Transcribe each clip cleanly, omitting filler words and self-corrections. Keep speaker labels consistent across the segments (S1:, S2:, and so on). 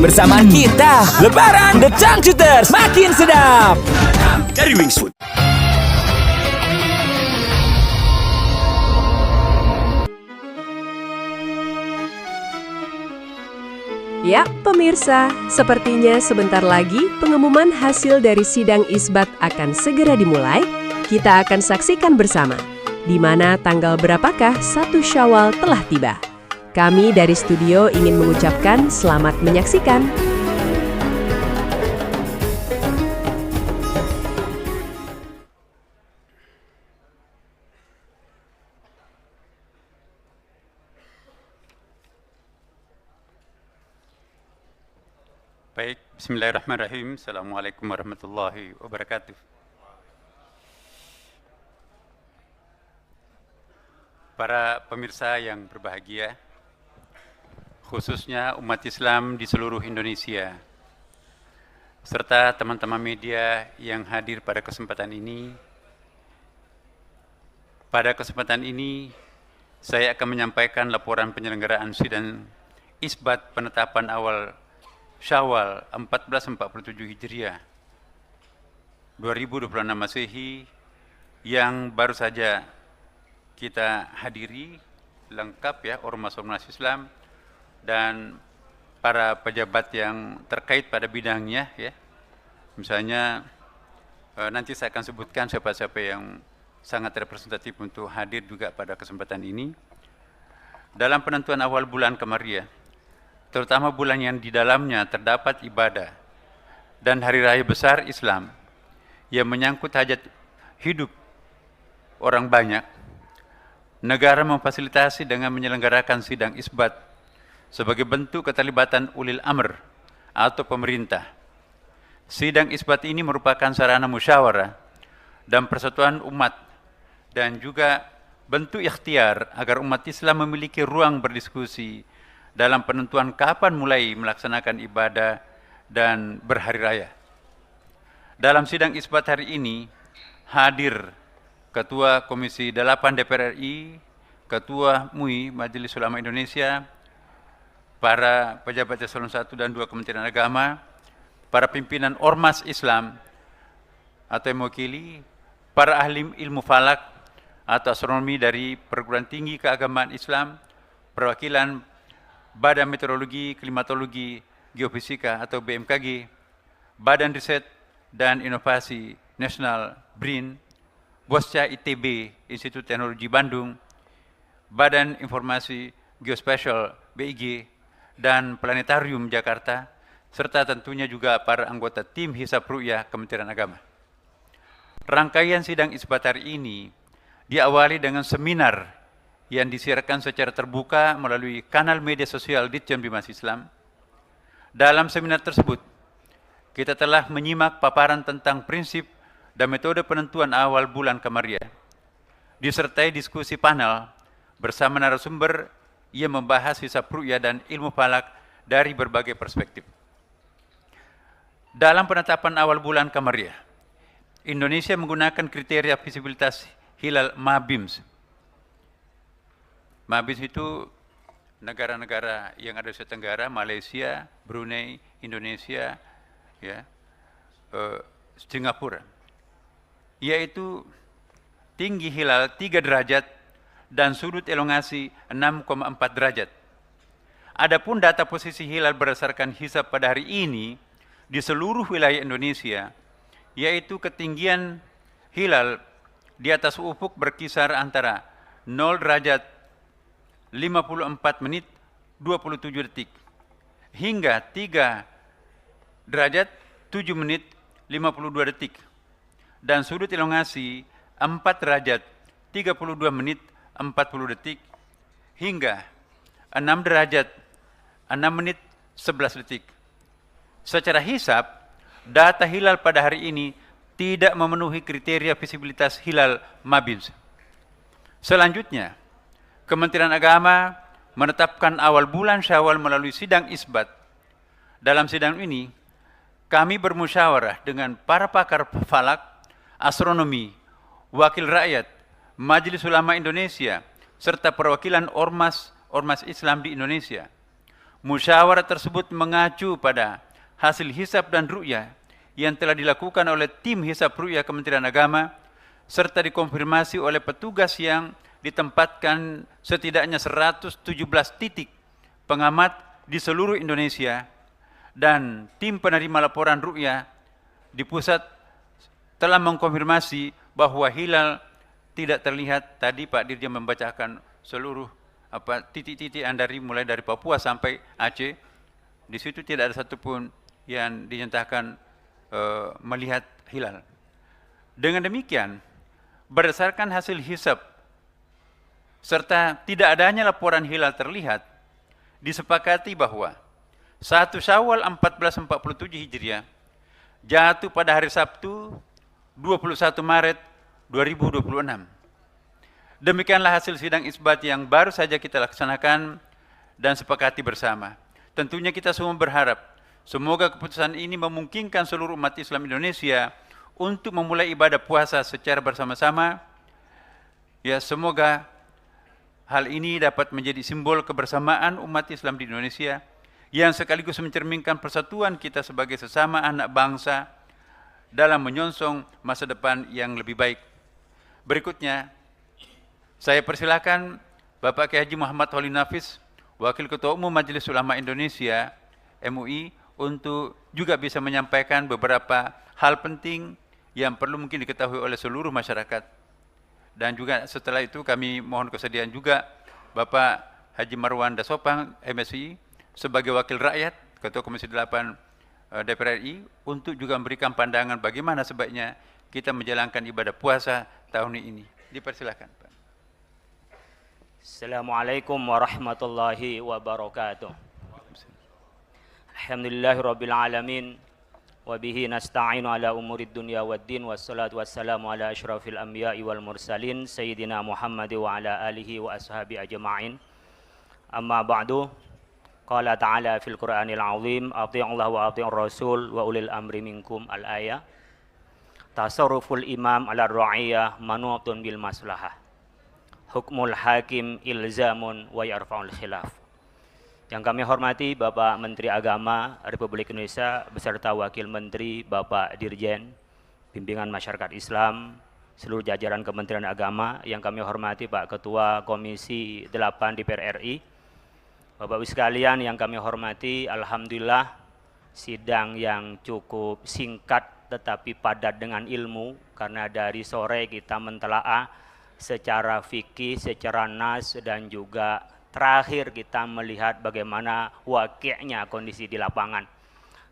S1: bersamaan kita. Lebaran The Changcuters makin sedap.
S2: Dari Wingswood.
S3: Ya, pemirsa, sepertinya sebentar lagi pengumuman hasil dari sidang isbat akan segera dimulai. Kita akan saksikan bersama, di mana tanggal berapakah 1 Syawal telah tiba. Kami dari studio ingin mengucapkan selamat menyaksikan.
S4: Baik, bismillahirrahmanirrahim. Assalamualaikum warahmatullahi wabarakatuh. Para pemirsa yang berbahagia, khususnya umat Islam di seluruh Indonesia, serta teman-teman media yang hadir pada kesempatan ini. Pada kesempatan ini, saya akan menyampaikan laporan penyelenggaraan sidang isbat penetapan awal Syawal 1447 Hijriah 2026 Masehi yang baru saja kita hadiri, lengkap ya, ormas-ormas Islam dan para pejabat yang terkait pada bidangnya ya. Misalnya nanti saya akan sebutkan siapa-siapa yang sangat representatif untuk hadir juga pada kesempatan ini. Dalam penentuan awal bulan Qamariah, terutama bulan yang di dalamnya terdapat ibadah dan hari raya besar Islam yang menyangkut hajat hidup orang banyak, negara memfasilitasi dengan menyelenggarakan sidang isbat sebagai bentuk keterlibatan ulil amr atau pemerintah. Sidang isbat ini merupakan sarana musyawarah dan persatuan umat dan juga bentuk ikhtiar agar umat Islam memiliki ruang berdiskusi dalam penentuan kapan mulai melaksanakan ibadah dan berhari raya. Dalam sidang isbat hari ini hadir Ketua Komisi 8 DPR RI, Ketua MUI Majelis Ulama Indonesia, para pejabat eselon 1 dan 2 Kementerian Agama, para pimpinan ormas Islam atau yang mewakili, para ahli ilmu falak atau astronomi dari perguruan tinggi keagamaan Islam, perwakilan Badan Meteorologi, Klimatologi, Geofisika atau BMKG, Badan Riset dan Inovasi Nasional BRIN, Bosca ITB, Institut Teknologi Bandung, Badan Informasi Geospasial BIG, dan Planetarium Jakarta, serta tentunya juga para anggota tim Hisab Ru'yah Kementerian Agama. Rangkaian sidang isbat hari ini diawali dengan seminar yang disiarkan secara terbuka melalui kanal media sosial Ditjen Bimas Islam. Dalam seminar tersebut, kita telah menyimak paparan tentang prinsip dan metode penentuan awal bulan Qamariah, disertai diskusi panel bersama narasumber yang membahas hisab ru'yah dan ilmu falak dari berbagai perspektif. Dalam penetapan awal bulan Qamariah, Indonesia menggunakan kriteria visibilitas hilal MABIMS. MABIMS itu negara-negara yang ada di Asia Tenggara, Malaysia, Brunei, Indonesia, ya, Singapura, yaitu tinggi hilal 3 derajat dan sudut elongasi 6,4 derajat. Adapun data posisi hilal berdasarkan hisab pada hari ini di seluruh wilayah Indonesia, yaitu ketinggian hilal di atas ufuk berkisar antara 0 derajat 54 menit 27 detik hingga 3 derajat 7 menit 52 detik dan sudut elongasi 4 derajat 32 menit 40 detik hingga 6 derajat 6 menit 11 detik. Secara hisab, data hilal pada hari ini tidak memenuhi kriteria visibilitas hilal MABIMS. Selanjutnya, Kementerian Agama menetapkan awal bulan Syawal melalui sidang isbat. Dalam sidang ini, kami bermusyawarah dengan para pakar falak, astronomi, wakil rakyat, Majelis Ulama Indonesia, serta perwakilan ormas Islam di Indonesia Musyawarah tersebut mengacu pada hasil hisab dan ru'yah yang telah dilakukan oleh tim hisab ru'yah Kementerian Agama serta dikonfirmasi oleh petugas yang ditempatkan setidaknya 117 titik pengamat di seluruh Indonesia, dan tim penerima laporan ru'yah di pusat telah mengkonfirmasi bahwa hilal tidak terlihat. Tadi Pak Dirjen membacakan seluruh titik-titik mulai dari Papua sampai Aceh. Di situ tidak ada satupun yang dinyatakan melihat hilal. Dengan demikian, berdasarkan hasil hisab serta tidak adanya laporan hilal terlihat, disepakati bahwa 1 Syawal 1447 Hijriah jatuh pada hari Sabtu 21 Maret 2026. Demikianlah hasil sidang isbat yang baru saja kita laksanakan dan sepakati bersama. Tentunya kita semua berharap semoga keputusan ini memungkinkan seluruh umat Islam Indonesia untuk memulai ibadah puasa secara bersama-sama. Ya, semoga hal ini dapat menjadi simbol kebersamaan umat Islam di Indonesia yang sekaligus mencerminkan persatuan kita sebagai sesama anak bangsa dalam menyongsong masa depan yang lebih baik. Berikutnya, saya persilakan Bapak Kiai Haji Muhammad Holil Nafis, Wakil Ketua Umum Majelis Ulama Indonesia MUI, untuk juga bisa menyampaikan beberapa hal penting yang perlu mungkin diketahui oleh seluruh masyarakat. Dan juga setelah itu kami mohon kesediaan juga Bapak Haji Marwan Dasopang MSI sebagai Wakil Rakyat, Ketua Komisi 8 DPR RI, untuk juga memberikan pandangan bagaimana sebaiknya kita menjalankan ibadah puasa tahun ini. Dipersilakan Pak.
S2: Assalamualaikum warahmatullahi wabarakatuh. Alhamdulillahirabbil alamin wa bihi nasta'inu ala umurid dunya waddin, wassalatu wassalamu ala asyrafil anbiya'i wal mursalin sayyidina Muhammad wa ala alihi wa ashabi ajma'in. Amma ba'du. Qala ta'ala fil Qur'anil azim, athi'ullaha wa athi'ur rasul wa ulil amri minkum al-ayah. Tasarruful imam ala ra'iyah manutun bil maslahah. Hukmul hakim ilzamun wa yarfa'ul khilaf. Yang kami hormati Bapak Menteri Agama Republik Indonesia beserta Wakil Menteri Bapak Dirjen Bimbingan Masyarakat Islam, seluruh jajaran Kementerian Agama. Yang kami hormati Pak Ketua Komisi 8 DPR RI, Bapak-Ibu sekalian yang kami hormati, alhamdulillah sidang yang cukup singkat tetapi padat dengan ilmu, karena dari sore kita mentelaah secara fikih, secara nas, dan juga terakhir kita melihat bagaimana wakilnya kondisi di lapangan.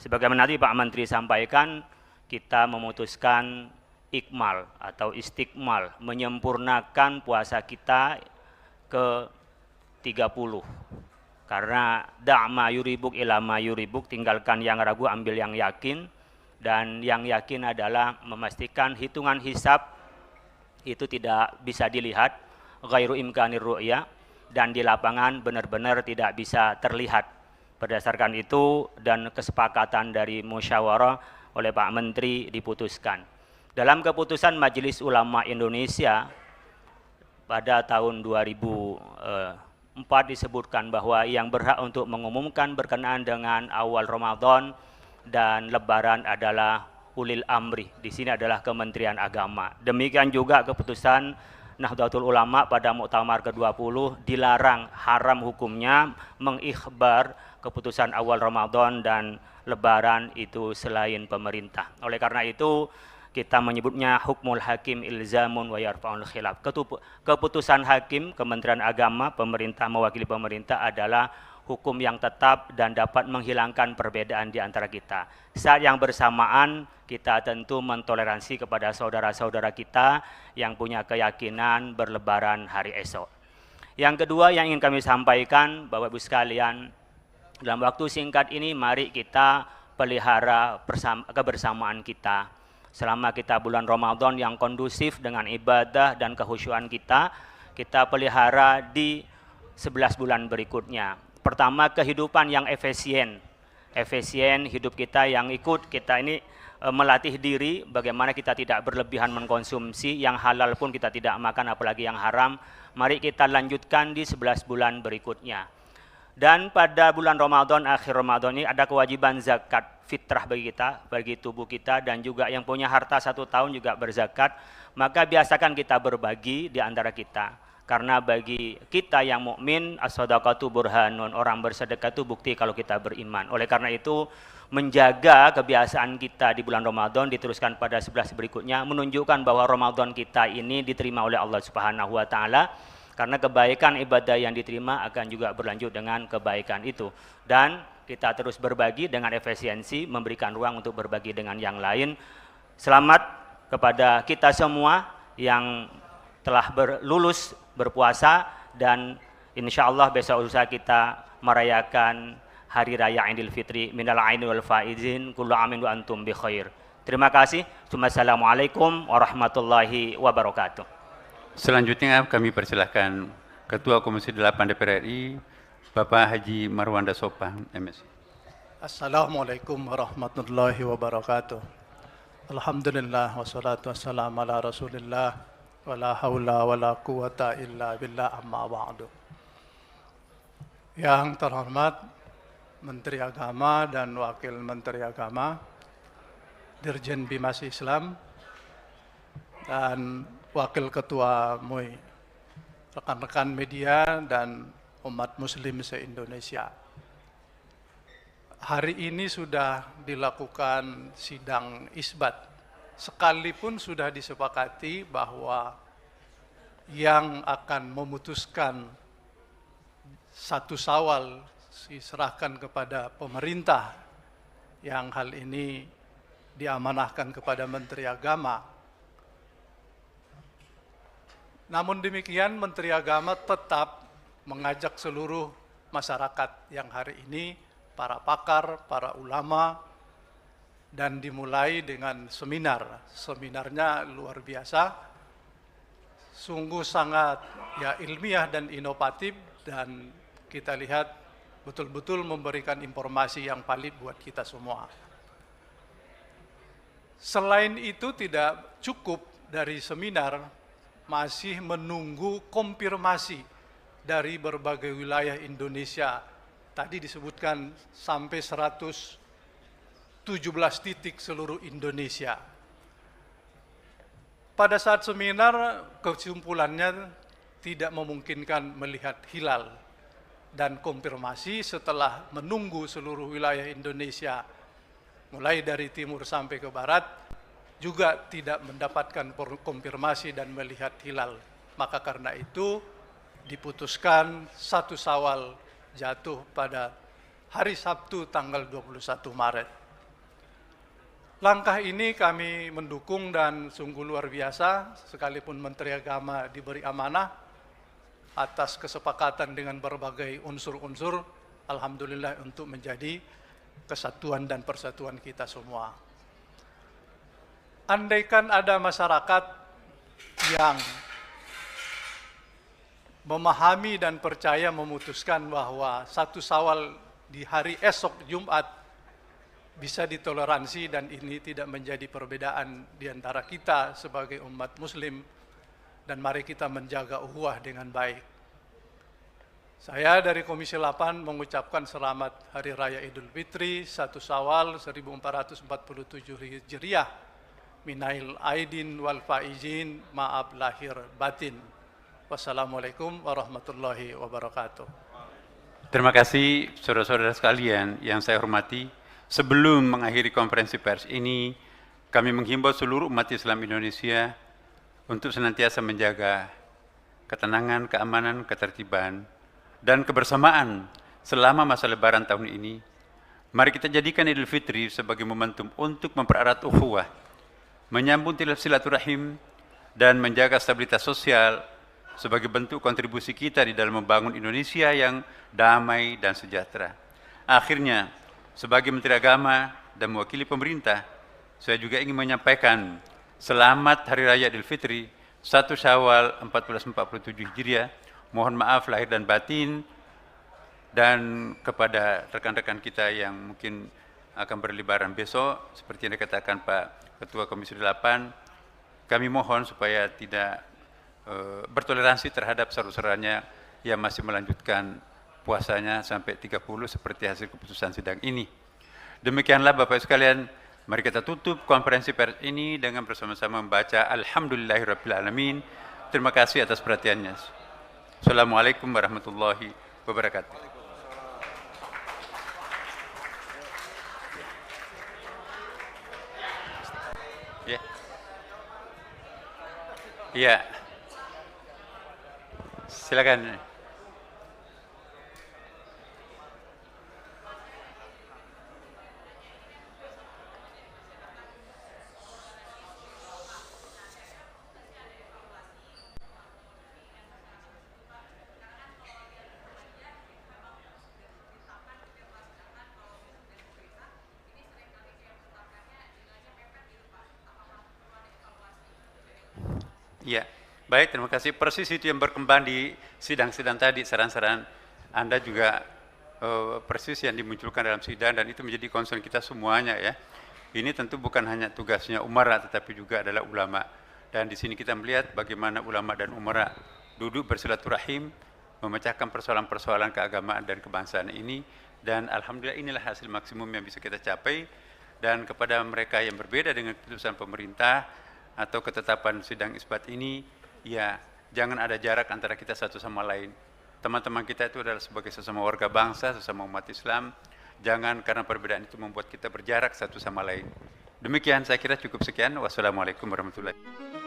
S2: Sebagaimana tadi Pak Menteri sampaikan, kita memutuskan ikmal atau istiqmal, menyempurnakan puasa kita ke 30. Karena da'ma yuribuk ilama yuribuk, tinggalkan yang ragu, ambil yang yakin. Dan yang yakin adalah memastikan hitungan hisab itu tidak bisa dilihat, ghairu imkanir ru'ya, dan di lapangan benar-benar tidak bisa terlihat. Berdasarkan itu dan kesepakatan dari musyawarah oleh Pak Menteri diputuskan. Dalam keputusan Majelis Ulama Indonesia pada tahun 2004 disebutkan bahwa yang berhak untuk mengumumkan berkenaan dengan awal Ramadan dan Lebaran adalah ulil amri. Di sini adalah Kementerian Agama. Demikian juga keputusan Nahdlatul Ulama pada Muktamar ke-20 dilarang, haram hukumnya mengikhbar keputusan awal Ramadan dan Lebaran itu selain pemerintah. Oleh karena itu kita menyebutnya hukmul hakim ilzamun wa yarfa'ul khilaf. Keputusan hakim, Kementerian Agama, pemerintah mewakili pemerintah, adalah hukum yang tetap dan dapat menghilangkan perbedaan di antara kita. Saat yang bersamaan kita tentu mentoleransi kepada saudara-saudara kita yang punya keyakinan berlebaran hari esok. Yang kedua yang ingin kami sampaikan, Bapak-Ibu sekalian, dalam waktu singkat ini mari kita pelihara kebersamaan kita. Selama kita bulan Ramadan yang kondusif dengan ibadah dan kehusyuan kita pelihara di 11 bulan berikutnya. Pertama, kehidupan yang efisien hidup kita yang ikut kita ini melatih diri bagaimana kita tidak berlebihan mengkonsumsi, yang halal pun kita tidak makan apalagi yang haram. Mari kita lanjutkan di 11 bulan berikutnya. Dan pada bulan Ramadan, akhir Ramadan ini ada kewajiban zakat fitrah bagi kita, bagi tubuh kita, dan juga yang punya harta 1 tahun juga berzakat. Maka biasakan kita berbagi di antara kita. Karena bagi kita yang mukmin, as-shadaqatu burhanun, orang bersedekah itu bukti kalau kita beriman. Oleh karena itu, menjaga kebiasaan kita di bulan Ramadan diteruskan pada 11 berikutnya, menunjukkan bahwa Ramadan kita ini diterima oleh Allah Subhanahu wa taala. Karena kebaikan ibadah yang diterima akan juga berlanjut dengan kebaikan itu. Dan kita terus berbagi dengan efisiensi, memberikan ruang untuk berbagi dengan yang lain. Selamat kepada kita semua yang telah lulus berpuasa, dan insya Allah besok lusa kita merayakan Hari Raya Idul Fitri. Minal aidin wal faizin, kullu amin wa antum bi khair. Terima kasih. Wassalamualaikum warahmatullahi wabarakatuh.
S4: Selanjutnya kami persilahkan Ketua Komisi 8 DPR RI, Bapak Haji Marwanda Sopang, MSI.
S5: Assalamualaikum warahmatullahi wabarakatuh. Alhamdulillah wassalatu wassalamu ala Rasulillah wala haula wala quwata illa billah, amma ba'du. Yang terhormat Menteri Agama dan Wakil Menteri Agama, Dirjen Bimas Islam, dan Wakil Ketua MUI, rekan-rekan media dan umat muslim se-Indonesia. Hari ini sudah dilakukan sidang isbat, sekalipun sudah disepakati bahwa yang akan memutuskan 1 Syawal diserahkan kepada pemerintah, yang hal ini diamanahkan kepada Menteri Agama. Namun demikian, Menteri Agama tetap mengajak seluruh masyarakat yang hari ini, para pakar, para ulama, dan dimulai dengan seminar. Seminarnya luar biasa, sungguh sangat ilmiah dan inovatif, dan kita lihat betul-betul memberikan informasi yang valid buat kita semua. Selain itu tidak cukup dari seminar, masih menunggu konfirmasi dari berbagai wilayah Indonesia. Tadi disebutkan sampai 117 titik seluruh Indonesia. Pada saat seminar, kesimpulannya tidak memungkinkan melihat hilal, dan konfirmasi setelah menunggu seluruh wilayah Indonesia, mulai dari timur sampai ke barat, juga tidak mendapatkan konfirmasi dan melihat hilal. Maka karena itu diputuskan 1 Syawal jatuh pada hari Sabtu tanggal 21 Maret. Langkah ini kami mendukung dan sungguh luar biasa, sekalipun Menteri Agama diberi amanah atas kesepakatan dengan berbagai unsur-unsur, alhamdulillah untuk menjadi kesatuan dan persatuan kita semua. Andaikan ada masyarakat yang memahami dan percaya memutuskan bahwa 1 Syawal di hari esok Jumat bisa ditoleransi dan ini tidak menjadi perbedaan di antara kita sebagai umat muslim, dan mari kita menjaga ukhuwah dengan baik. Saya dari Komisi 8 mengucapkan selamat Hari Raya Idul Fitri 1 Syawal 1447 Hijriah. Minail aidin wal faizin, maaf lahir batin. Wassalamualaikum warahmatullahi wabarakatuh.
S4: Terima kasih saudara-saudara sekalian yang saya hormati. Sebelum mengakhiri konferensi pers ini, kami menghimbau seluruh umat Islam Indonesia untuk senantiasa menjaga ketenangan, keamanan, ketertiban, dan kebersamaan selama masa Lebaran tahun ini. Mari kita jadikan Idul Fitri sebagai momentum untuk mempererat ukhuwah, menyambung silaturahim, dan menjaga stabilitas sosial sebagai bentuk kontribusi kita di dalam membangun Indonesia yang damai dan sejahtera. Akhirnya, sebagai Menteri Agama dan mewakili pemerintah, saya juga ingin menyampaikan selamat Hari Raya Idul Fitri 1 Syawal 1447 Hijriah. Mohon maaf lahir dan batin, dan kepada rekan-rekan kita yang mungkin akan berlebaran besok, seperti yang dikatakan Pak Ketua Komisi 8, kami mohon supaya tidak bertoleransi terhadap saudara-saudaranya yang masih melanjutkan puasanya sampai 30 seperti hasil keputusan sidang ini. Demikianlah Bapak Ibu sekalian, mari kita tutup konferensi pers ini dengan bersama-sama membaca Alhamdulillahirrabbilalamin. Terima kasih atas perhatiannya. Assalamualaikum warahmatullahi wabarakatuh. Ya. Ya. Silakan. Ya, baik, terima kasih. Persis itu yang berkembang di sidang-sidang tadi, saran-saran Anda juga persis yang dimunculkan dalam sidang, dan itu menjadi concern kita semuanya ya. Ini tentu bukan hanya tugasnya umara, tetapi juga adalah ulama. Dan di sini kita melihat bagaimana ulama dan umara duduk bersilaturahim, memecahkan persoalan-persoalan keagamaan dan kebangsaan ini, dan alhamdulillah inilah hasil maksimum yang bisa kita capai. Dan kepada mereka yang berbeda dengan keputusan pemerintah atau ketetapan sidang isbat ini, ya jangan ada jarak antara kita satu sama lain. Teman-teman kita itu adalah sebagai sesama warga bangsa, sesama umat Islam. Jangan karena perbedaan itu membuat kita berjarak satu sama lain. Demikian saya kira cukup sekian. Wassalamualaikum warahmatullahi wabarakatuh.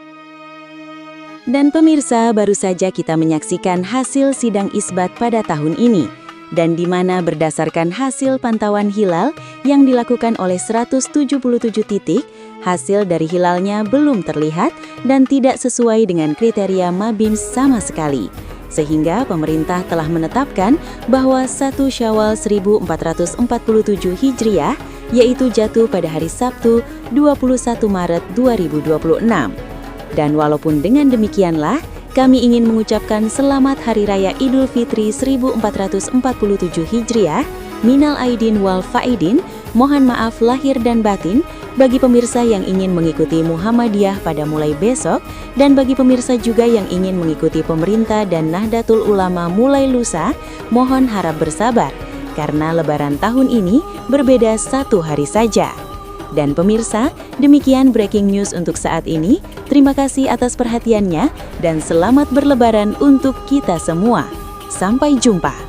S6: Dan pemirsa, baru saja kita menyaksikan hasil sidang isbat pada tahun ini, dan di mana berdasarkan hasil pantauan hilal yang dilakukan oleh 177 titik, hasil dari hilalnya belum terlihat dan tidak sesuai dengan kriteria Mabims sama sekali. Sehingga pemerintah telah menetapkan bahwa 1 Syawal 1447 Hijriah, yaitu jatuh pada hari Sabtu 21 Maret 2026. Dan walaupun dengan demikianlah, kami ingin mengucapkan selamat Hari Raya Idul Fitri 1447 Hijriah, minal aidin wal faidin, mohon maaf lahir dan batin, bagi pemirsa yang ingin mengikuti Muhammadiyah pada mulai besok, dan bagi pemirsa juga yang ingin mengikuti pemerintah dan Nahdlatul Ulama mulai lusa, mohon harap bersabar, karena Lebaran tahun ini berbeda 1 hari saja. Dan pemirsa, demikian breaking news untuk saat ini. Terima kasih atas perhatiannya, dan selamat berlebaran untuk kita semua. Sampai jumpa.